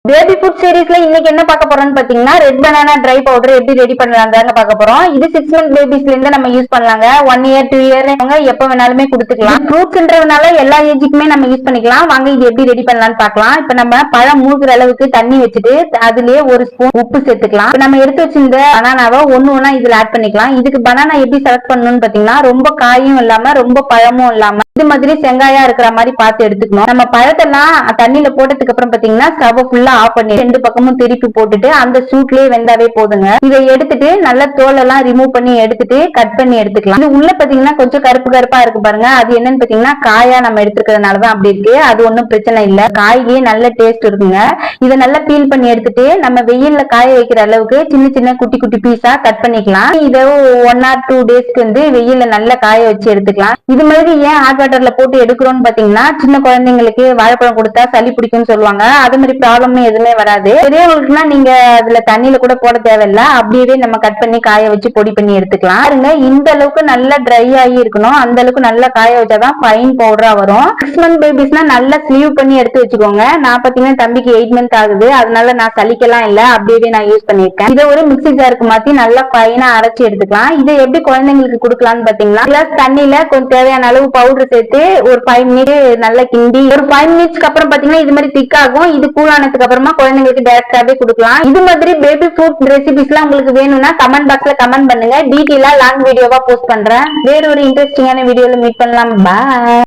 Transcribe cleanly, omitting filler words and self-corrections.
Baby food சீரிஸ்ல இன்னைக்கு என்ன பார்க்க போறோம்னு பாத்தீங்கன்னா ரெட் பனானா ட்ரை பவுடர் எப்படி ரெடி பண்ணலாம்னு பார்க்க போறோம். இது 6 month பேபிஸ்ல இருந்து நம்ம யூஸ் பண்ணலாங்க. 1 year 2 year எப்ப வேணாலுமே கொடுத்துக்கலாம். ஃப்ரூட்ஸ்ன்றதுனால எல்லா ஏஜுக்குமே நம்ம யூஸ் பண்ணிக்கலாம். வாங்க இது எப்படி ரெடி பண்ணலாம்னு பார்க்கலாம். இப்ப நம்ம பழம் மூழ்கிற அளவுக்கு தண்ணி வச்சுட்டு அதுலயே ஒரு ஸ்பூன் உப்பு சேர்த்துக்கலாம். நம்ம எடுத்து வச்சிருந்த பனானாவை ஒண்ணா இதுல ஆட் பண்ணிக்கலாம். இதுக்கு பனானா எப்படி செலக்ட் பண்ணணும்னு பாத்தீங்கன்னா ரொம்ப காயும் இல்லாம ரொம்ப பழமும் இல்லாம இது மாதிரி செங்காயா இருக்கிற மாதிரி பார்த்து எடுத்துக்கணும். நம்ம பழத்தெல்லாம் தண்ணியில போட்டதுக்கு அப்புறம் பாத்தீங்கன்னா ஸ்டவ் ஃபுல்லா ஆஃப் பண்ணி 2 பக்கமும் திருப்பி போட்டுட்டு அந்த சூட்லயே வெந்தாவே போதுங்க. இதை எடுத்துட்டு நல்ல தோல் எல்லாம் ரிமூவ் பண்ணி எடுத்துட்டு கட் பண்ணி எடுத்துக்கலாம். இது உள்ள பாத்தீங்கன்னா கொஞ்சம் கருப்பு கருப்பா இருக்கு பாருங்க. அது என்னன்னு பாத்தீங்கன்னா காயா நம்ம எடுத்துக்கிறதுனாலதான் அப்படி இருக்கு. அது ஒன்றும் பிரச்சனை இல்ல. காயிலேயே நல்ல டேஸ்ட் இருக்குங்க. இதை நல்லா பீல் பண்ணி எடுத்துட்டு நம்ம வெயில்ல காய வைக்கிற அளவுக்கு சின்ன சின்ன குட்டி குட்டி பீஸா கட் பண்ணிக்கலாம். இதை 1 or 2 டேஸ்க்கு வந்து வெயில்ல நல்லா காய வச்சு எடுத்துக்கலாம். இது மாதிரி ஏன் ஹாட் வாட்டர்ல போட்டு எடுக்கிறோம்னு பாத்தீங்கன்னா சின்ன குழந்தைங்களுக்கு வாழைப்பழம் கொடுத்தா சளி பிடிக்கும்னு சொல்லுவாங்க. அது மாதிரி ப்ராப்ளம் எதுவுமே வராது. பெரியவங்களுக்குன்னா நீங்க அதுல தண்ணியில கூட போட தேவையில்ல. அப்படியே நம்ம கட் பண்ணி காய வச்சு பொடி பண்ணி எடுத்துக்கலாம். பாருங்க இந்த அளவுக்கு நல்லா ட்ரை ஆகி இருக்கணும். அந்த அளவுக்கு நல்லா காய வச்சாதான் ஃபைன் பவுடரா வரும். 6 month பேபிஸ்னா நல்லா ஸ்லீவ் பண்ணி எடுத்து வச்சுக்கோங்க. நான் பாத்தீங்கன்னா தம்பிக்கு 8 month ஆகுது. அதனால நான் சலிக்கலாம் இல்ல, அப்படியே நான் யூஸ் பண்ணிருக்கேன். இதை ஒரு மிக்ஸி ஜாருக்கு மாத்தி நல்லா ஃபைனா அரைச்சி எடுத்துக்கலாம். இதை எப்படி குழந்தைங்களுக்கு கொடுக்கலாம்னு பாத்தீங்கன்னா கிளாஸ் தண்ணியில கொஞ்சம் தேவையான அளவு பவுடர் சேர்த்து ஒரு 5 minutes நல்லா கிண்டி ஒரு 5 minutes அப்புறம் பாத்தீங்கன்னா இது மாதிரி திக் ஆகும். இது கூல் ஆனதுக்கு அப்புறமா குழந்தைங்களுக்கு டைரக்டாவே கொடுக்கலாம். இது மாதிரி பேபி ஃபுட் ரெசிபிஸ் எல்லாம் உங்களுக்கு வேணும்னா கமெண்ட் பாக்ஸ்ல கமெண்ட் பண்ணுங்க. டீட்டெயிலா லாங் வீடியோவா போஸ்ட் பண்றேன். வேற ஒரு இன்ட்ரெஸ்டிங்கான வீடியோல மீட் பண்ணலாம். பாய்.